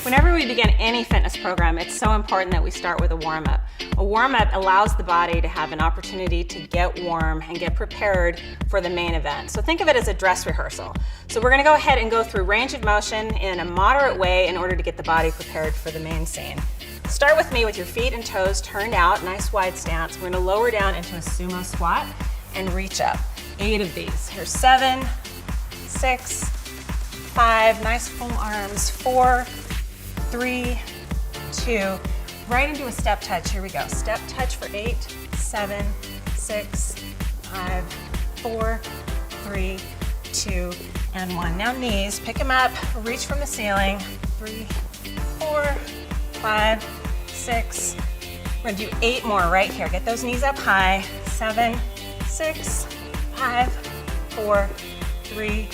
Whenever we begin any fitness program, it's so important that we start with a warm-up. A warm-up allows the body to have an opportunity to get warm and get prepared for the main event. So think of it as a dress rehearsal. So we're going to go ahead and go through range of motion in a moderate way in order to get the body prepared for the main scene. Start with me with your feet and toes turned out, nice wide stance. We're going to lower down into a sumo squat and reach up. 8 of these. Here's 7, 6, 5, nice full arms, 4, 3, 2, right into a step touch. Here we go. Step touch for 8, 7, 6, 5, 4, 3, 2, and 1. Now knees, pick them up, reach from the ceiling. 3, 4, 5, 6. We're gonna do 8 more right here. Get those knees up high. 7, 6, 5, 4, 3,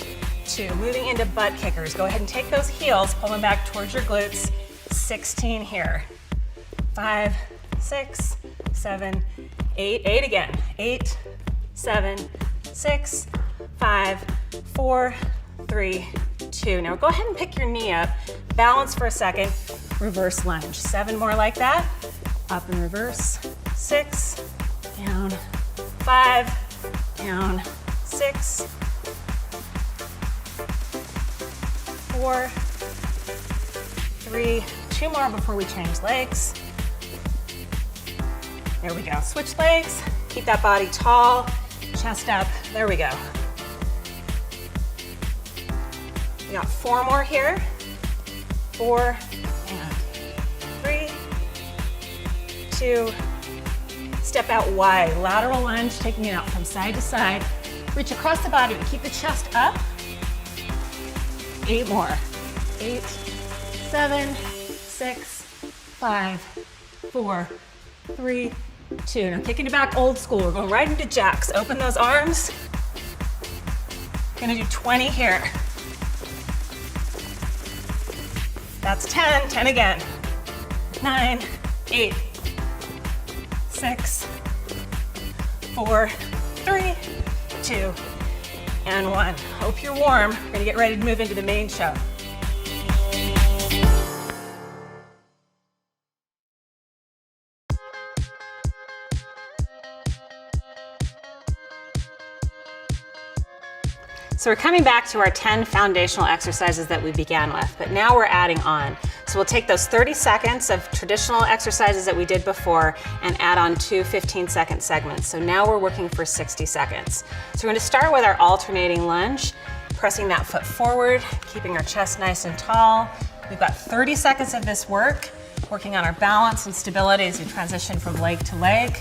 2. Moving into butt kickers. Go ahead and take those heels, pull them back towards your glutes. 16 here. 5, 6, 7, 8. 8 again. 8, 7, 6, 5, 4, 3, 2. Now go ahead and pick your knee up. Balance for a second. Reverse lunge. 7 more like that. Up and reverse. 6, down, 5, down, 6, 4, 3, 2 more before we change legs. There we go. Switch legs. Keep that body tall, chest up. There we go. We got 4 more here. 4, and 3, 2. Step out wide. Lateral lunge, taking it out from side to side. Reach across the body. Keep the chest up. 8 more. 8, 7, 6, 5, 4, 3, 2. Now kicking it back old school. We're going right into jacks. Open those arms. Gonna do 20 here. That's 10. 10 again. 9, 8, 6, 4, 3, 2, and 1. Hope you're warm. We're gonna get ready to move into the main show. So we're coming back to our 10 foundational exercises that we began with, but now we're adding on. So we'll take those 30 seconds of traditional exercises that we did before and add on 2 15-second segments. So now we're working for 60 seconds. So we're going to start with our alternating lunge, pressing that foot forward, keeping our chest nice and tall. We've got 30 seconds of this work, working on our balance and stability as we transition from leg to leg.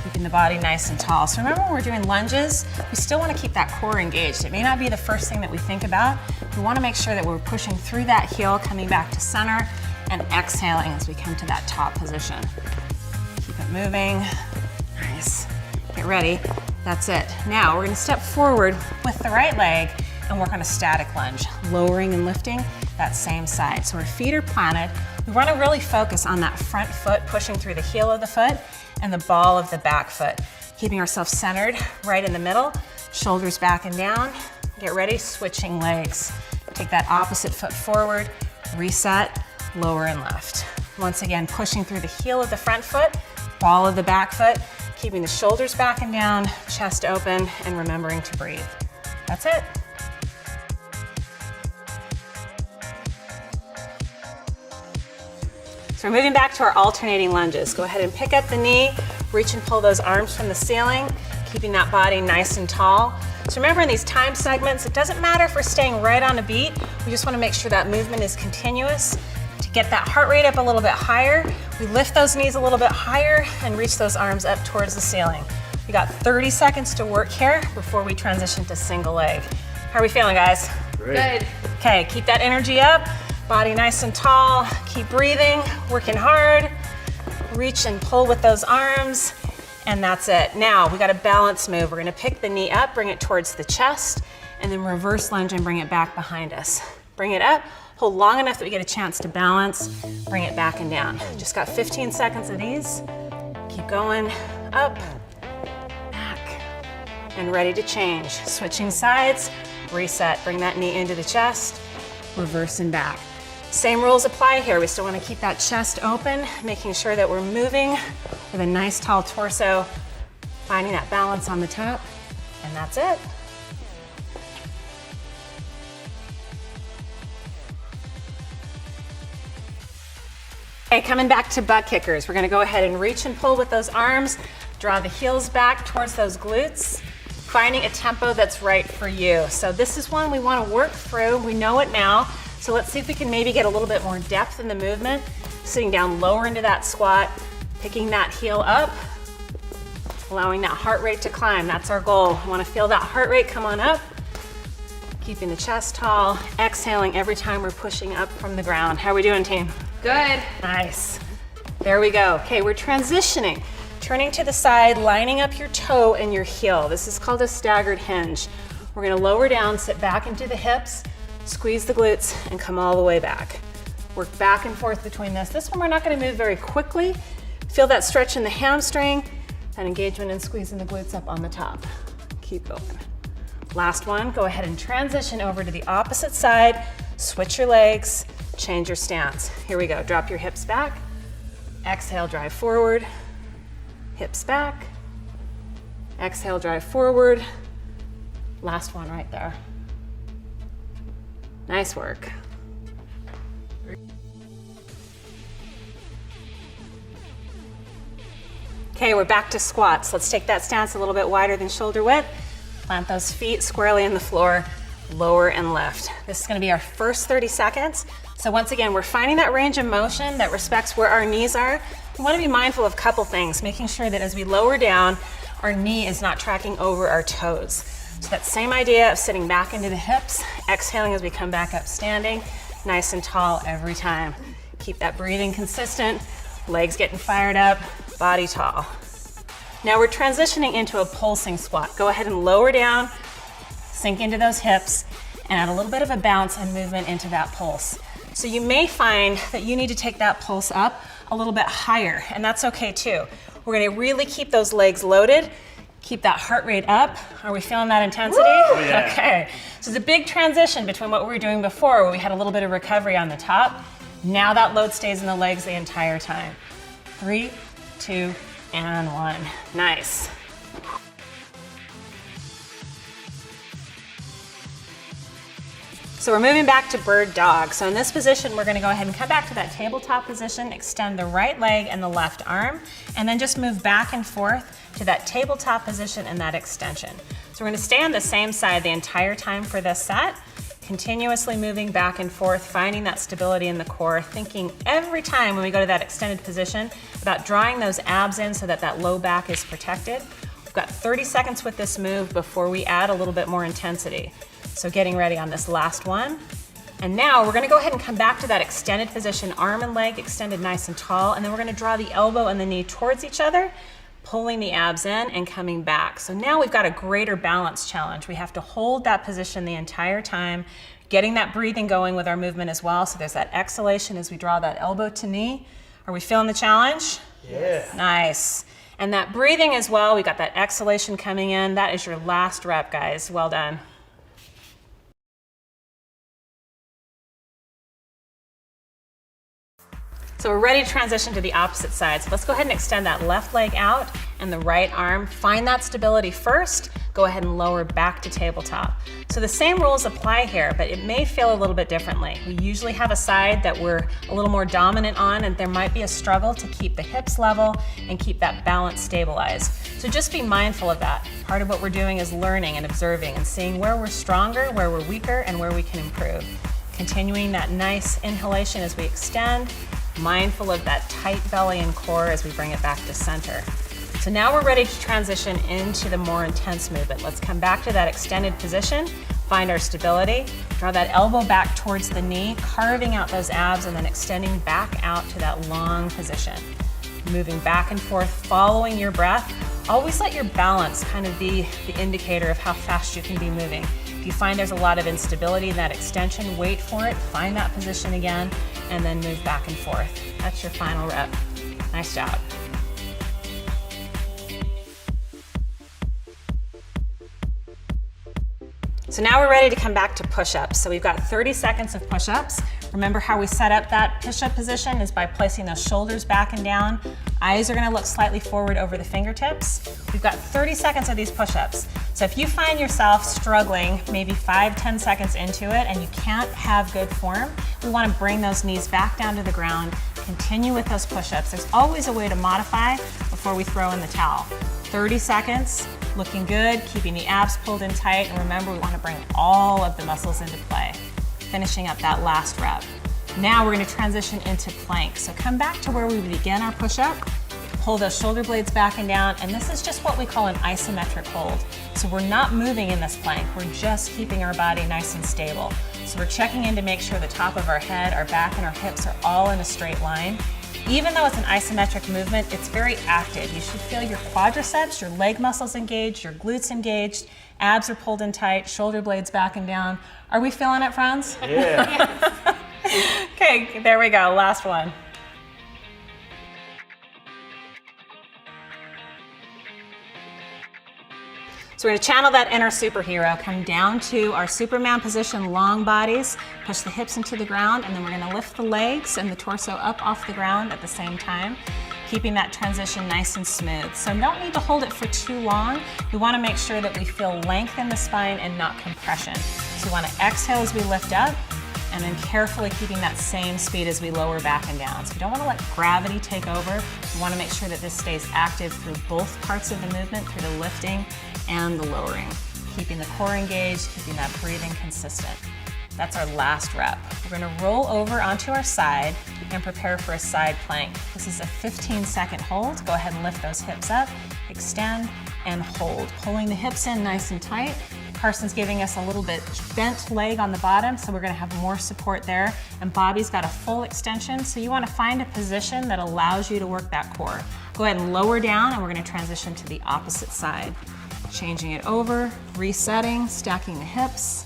Keeping the body nice and tall. So remember when we're doing lunges, we still want to keep that core engaged. It may not be the first thing that we think about. We want to make sure that we're pushing through that heel, coming back to center, and exhaling as we come to that top position. Keep it moving. Nice. Get ready. That's it. Now we're going to step forward with the right leg and work on a static lunge, lowering and lifting that same side. So our feet are planted. We want to really focus on that front foot, pushing through the heel of the foot and the ball of the back foot. Keeping ourselves centered right in the middle, shoulders back and down. Get ready, switching legs. Take that opposite foot forward, reset, lower and left. Once again, pushing through the heel of the front foot, ball of the back foot, keeping the shoulders back and down, chest open, and remembering to breathe. That's it. So we're moving back to our alternating lunges. Go ahead and pick up the knee, reach and pull those arms from the ceiling, keeping that body nice and tall. So remember in these time segments, it doesn't matter if we're staying right on a beat, we just want to make sure that movement is continuous. To get that heart rate up a little bit higher, we lift those knees a little bit higher and reach those arms up towards the ceiling. We got 30 seconds to work here before we transition to single leg. How are we feeling, guys? Great. Good. Okay, keep that energy up. Body nice and tall, keep breathing, working hard. Reach and pull with those arms, and that's it. Now, we got a balance move. We're gonna pick the knee up, bring it towards the chest, and then reverse lunge and bring it back behind us. Bring it up, hold long enough that we get a chance to balance, bring it back and down. Just got 15 seconds of these. Keep going, up, back, and ready to change. Switching sides, reset, bring that knee into the chest, reverse and back. Same rules apply here. We still want to keep that chest open, making sure that we're moving with a nice tall torso, finding that balance on the top, and that's it. Okay, coming back to butt kickers. We're gonna go ahead and reach and pull with those arms, draw the heels back towards those glutes, finding a tempo that's right for you. So this is one we wanna work through. We know it now. So let's see if we can maybe get a little bit more depth in the movement. Sitting down lower into that squat, picking that heel up, allowing that heart rate to climb. That's our goal. We wanna feel that heart rate come on up, keeping the chest tall, exhaling every time we're pushing up from the ground. How are we doing, team? Good. Nice. There we go. Okay, we're transitioning. Turning to the side, lining up your toe and your heel. This is called a staggered hinge. We're gonna lower down, sit back into the hips, squeeze the glutes, and come all the way back. Work back and forth between this. This one we're not gonna move very quickly. Feel that stretch in the hamstring, that engagement and squeezing the glutes up on the top. Keep going. Last one, go ahead and transition over to the opposite side, switch your legs, change your stance. Here we go. Drop your hips back. Exhale, drive forward. Hips back. Exhale, drive forward. Last one right there. Nice work. Okay, we're back to squats. Let's take that stance a little bit wider than shoulder width. Plant those feet squarely in the floor, lower and lift. This is gonna be our first 30 seconds. So once again, we're finding that range of motion that respects where our knees are. We wanna be mindful of a couple things, making sure that as we lower down, our knee is not tracking over our toes. So that same idea of sitting back into the hips, exhaling as we come back up standing, nice and tall every time. Keep that breathing consistent, legs getting fired up, body tall. Now we're transitioning into a pulsing squat. Go ahead and lower down, sink into those hips, and add a little bit of a bounce and movement into that pulse. So you may find that you need to take that pulse up a little bit higher, and that's okay too. We're gonna really keep those legs loaded, keep that heart rate up. Are we feeling that intensity? Oh, yeah. Okay, so it's a big transition between what we were doing before, where we had a little bit of recovery on the top. Now that load stays in the legs the entire time. 3, 2, and 1. Nice. So we're moving back to bird dog. So in this position, we're gonna go ahead and come back to that tabletop position, extend the right leg and the left arm, and then just move back and forth to that tabletop position and that extension. So we're gonna stay on the same side the entire time for this set, continuously moving back and forth, finding that stability in the core, thinking every time when we go to that extended position about drawing those abs in so that that low back is protected. We've got 30 seconds with this move before we add a little bit more intensity. So getting ready on this last one. And now we're gonna go ahead and come back to that extended position, arm and leg extended nice and tall, and then we're gonna draw the elbow and the knee towards each other, pulling the abs in and coming back. So now we've got a greater balance challenge. We have to hold that position the entire time, getting that breathing going with our movement as well. So there's that exhalation as we draw that elbow to knee. Are we feeling the challenge? Yeah. Nice. And that breathing as well, we got that exhalation coming in. That is your last rep, guys. Well done. So we're ready to transition to the opposite side. So let's go ahead and extend that left leg out and the right arm. Find that stability first. Go ahead and lower back to tabletop. So the same rules apply here, but it may feel a little bit differently. We usually have a side that we're a little more dominant on, and there might be a struggle to keep the hips level and keep that balance stabilized. So just be mindful of that. Part of what we're doing is learning and observing and seeing where we're stronger, where we're weaker, and where we can improve. Continuing that nice inhalation as we extend, mindful of that tight belly and core as we bring it back to center. So now we're ready to transition into the more intense movement. Let's come back to that extended position, find our stability, draw that elbow back towards the knee, carving out those abs and then extending back out to that long position. Moving back and forth, following your breath. Always let your balance kind of be the indicator of how fast you can be moving. If you find there's a lot of instability in that extension, wait for it, find that position again, and then move back and forth. That's your final rep. Nice job. So now we're ready to come back to push-ups. So we've got 30 seconds of push-ups. Remember how we set up that push-up position is by placing those shoulders back and down. Eyes are gonna look slightly forward over the fingertips. We've got 30 seconds of these push-ups. So if you find yourself struggling maybe 5-10 seconds into it and you can't have good form, we wanna bring those knees back down to the ground, continue with those push-ups. There's always a way to modify before we throw in the towel. 30 seconds, looking good, keeping the abs pulled in tight, and remember we wanna bring all of the muscles into play. Finishing up that last rep. Now we're gonna transition into plank. So come back to where we begin our push-up, pull those shoulder blades back and down, and this is just what we call an isometric hold. So we're not moving in this plank, we're just keeping our body nice and stable. So we're checking in to make sure the top of our head, our back, and our hips are all in a straight line. Even though it's an isometric movement, it's very active. You should feel your quadriceps, your leg muscles engaged, your glutes engaged, abs are pulled in tight, shoulder blades back and down. Are we feeling it, friends? Yeah. Okay, there we go, last one. So we're gonna channel that inner superhero, come down to our Superman position, long bodies, push the hips into the ground, and then we're gonna lift the legs and the torso up off the ground at the same time, keeping that transition nice and smooth. So don't need to hold it for too long. We wanna make sure that we feel length in the spine and not compression. So we wanna exhale as we lift up, and then carefully keeping that same speed as we lower back and down. So we don't wanna let gravity take over. We wanna make sure that this stays active through both parts of the movement, through the lifting and the lowering. Keeping the core engaged, keeping that breathing consistent. That's our last rep. We're gonna roll over onto our side and prepare for a side plank. This is a 15-second hold. Go ahead and lift those hips up, extend, and hold. Pulling the hips in nice and tight. Carson's giving us a little bit bent leg on the bottom, so we're gonna have more support there. And Bobby's got a full extension, so you wanna find a position that allows you to work that core. Go ahead and lower down, and we're gonna transition to the opposite side. Changing it over, resetting, stacking the hips.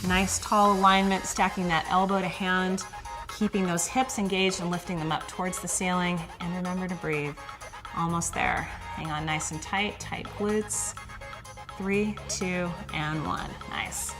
Nice tall alignment, stacking that elbow to hand, keeping those hips engaged and lifting them up towards the ceiling. And remember to breathe. Almost there. Hang on nice and tight, tight glutes. 3, 2, and 1. Nice.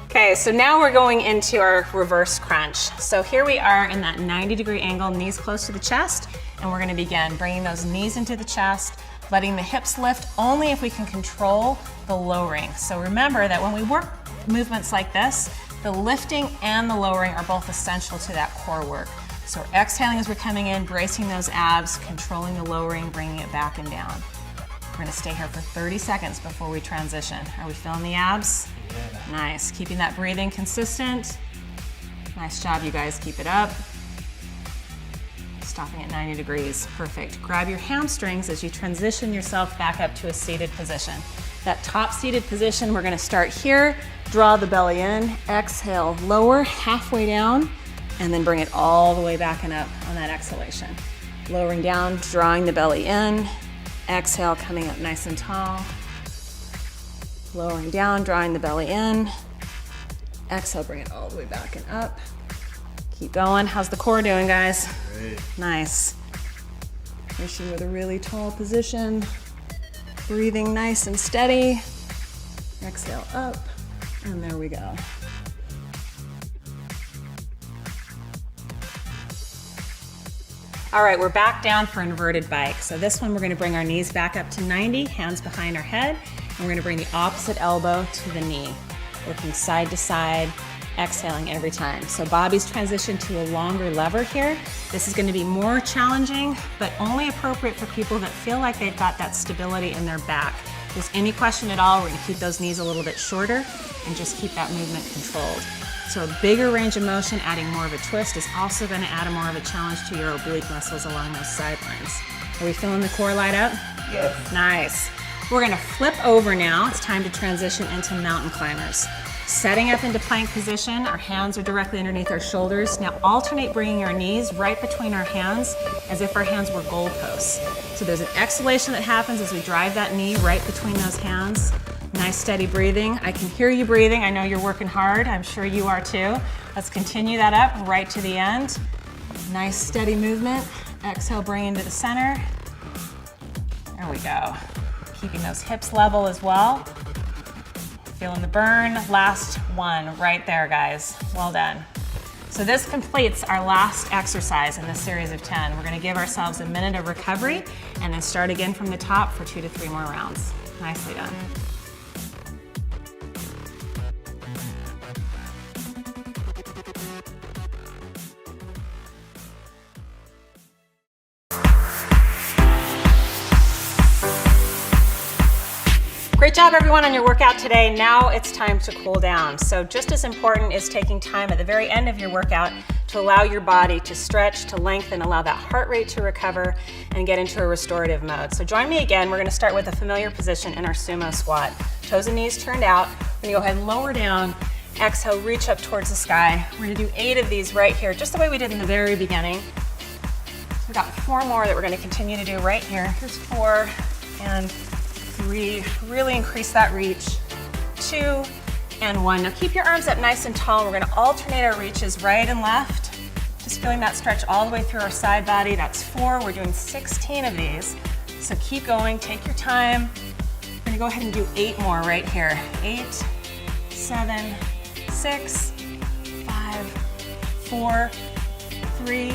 Okay, so now we're going into our reverse crunch. So here we are in that 90-degree angle, knees close to the chest, and we're gonna begin bringing those knees into the chest, letting the hips lift only if we can control the lowering. So remember that when we work movements like this, the lifting and the lowering are both essential to that core work. So we're exhaling as we're coming in, bracing those abs, controlling the lowering, bringing it back and down. We're gonna stay here for 30 seconds before we transition. Are we feeling the abs? Yeah. Nice, keeping that breathing consistent. Nice job, you guys, keep it up. Stopping at 90 degrees, perfect. Grab your hamstrings as you transition yourself back up to a seated position. That top seated position, we're gonna start here, draw the belly in, exhale, lower, halfway down, and then bring it all the way back and up on that exhalation. Lowering down, drawing the belly in, exhale, coming up nice and tall. Lowering down, drawing the belly in. Exhale, bring it all the way back and up. Keep going. How's the core doing, guys? Great. Nice. Finishing with a really tall position. Breathing nice and steady. Exhale up, and there we go. All right, we're back down for inverted bike. So this one, we're gonna bring our knees back up to 90, hands behind our head, and we're gonna bring the opposite elbow to the knee. Working side to side, exhaling every time. So Bobby's transition to a longer lever here. This is gonna be more challenging, but only appropriate for people that feel like they've got that stability in their back. If there's any question at all, we're gonna keep those knees a little bit shorter and just keep that movement controlled. So a bigger range of motion, adding more of a twist, is also gonna add more of a challenge to your oblique muscles along those sidelines. Are we feeling the core light up? Yes. Nice. We're gonna flip over now. It's time to transition into mountain climbers. Setting up into plank position, our hands are directly underneath our shoulders. Now alternate bringing our knees right between our hands as if our hands were goalposts. So there's an exhalation that happens as we drive that knee right between those hands. Nice steady breathing. I can hear you breathing. I know you're working hard. I'm sure you are too. Let's continue that up right to the end. Nice steady movement. Exhale, bring into the center. There we go. keeping those hips level as well. Feeling the burn. Last one right there, guys. Well done. So this completes our last exercise in this series of 10. We're going to give ourselves a minute of recovery and then start again from the top for 2 to 3 more rounds. Nicely done. Great job, everyone, on your workout today. Now it's time to cool down. So just as important is taking time at the very end of your workout to allow your body to stretch, to lengthen, allow that heart rate to recover, and get into a restorative mode. So join me again. We're going to start with a familiar position in our sumo squat. Toes and knees turned out. We're going to go ahead and lower down. Exhale, reach up towards the sky. We're going to do 8 of these right here, just the way we did in the very beginning. So we've got 4 more that we're going to continue to do right here. Here's 4 and 3, really increase that reach. 2 and 1. Now keep your arms up nice and tall. We're going to alternate our reaches right and left. Just feeling that stretch all the way through our side body. That's 4. We're doing 16 of these. So keep going, take your time. We're going to go ahead and do 8 more right here. 8, 7, 6, 5, 4, 3,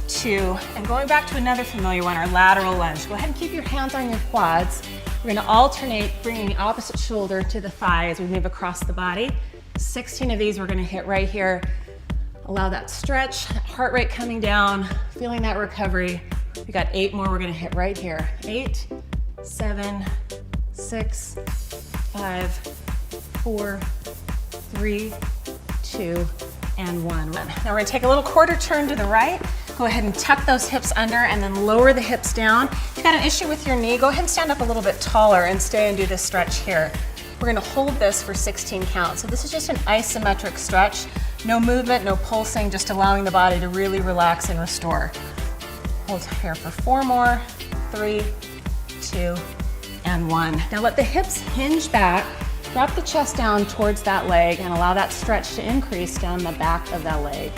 2. And going back to another familiar one, our lateral lunge. Go ahead and keep your hands on your quads. We're going to alternate, bringing the opposite shoulder to the thigh as we move across the body. 16 of these we're going to hit right here. Allow that stretch, heart rate coming down, feeling that recovery. We got 8 more we're going to hit right here. 8, 7, 6, 5, 4, 3, 2, and 1. Now we're going to take a little quarter turn to the right. Go ahead and tuck those hips under and then lower the hips down. If you've got an issue with your knee, go ahead and stand up a little bit taller and stay and do this stretch here. We're going to hold this for 16 counts. So this is just an isometric stretch. No movement, no pulsing, just allowing the body to really relax and restore. Hold here for 4 more, 3, 2, and 1. Now let the hips hinge back. Drop the chest down towards that leg and allow that stretch to increase down the back of that leg.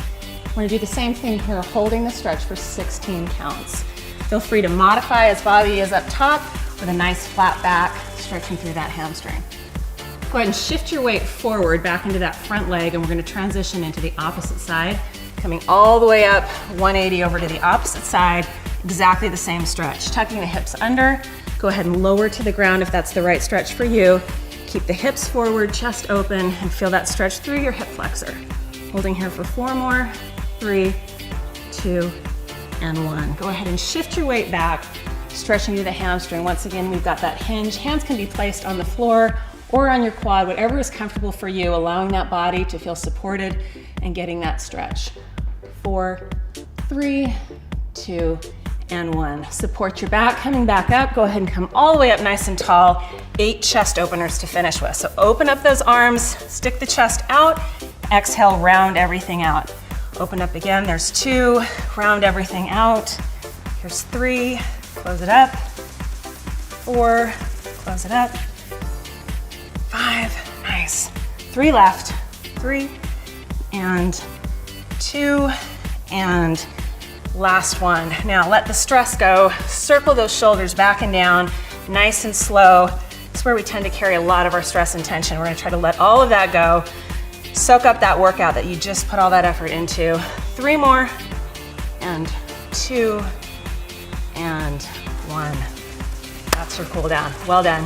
We're going to do the same thing here, holding the stretch for 16 counts. Feel free to modify as body is up top with a nice flat back, stretching through that hamstring. Go ahead and shift your weight forward back into that front leg, and we're going to transition into the opposite side, coming all the way up 180 over to the opposite side, exactly the same stretch. Tucking the hips under, go ahead and lower to the ground if that's the right stretch for you. Keep the hips forward, chest open, and feel that stretch through your hip flexor. Holding here for 4 more, 3, 2, and 1. Go ahead and shift your weight back, stretching to the hamstring. Once again, we've got that hinge. Hands can be placed on the floor or on your quad, whatever is comfortable for you, allowing that body to feel supported and getting that stretch. 4, 3, 2, and 1. Support your back, coming back up. Go ahead and come all the way up nice and tall. 8 chest openers to finish with. So open up those arms, stick the chest out, exhale, round everything out. Open up again, there's 2, round everything out. Here's 3, close it up. 4, close it up. 5, nice. 3 left, 3, and 2, and last one. Now let the stress go. Circle those shoulders back and down, nice and slow. This is where we tend to carry a lot of our stress and tension. We're gonna try to let all of that go. Soak up that workout that you just put all that effort into. 3 more, and 2, and 1. That's your cool down. Well done.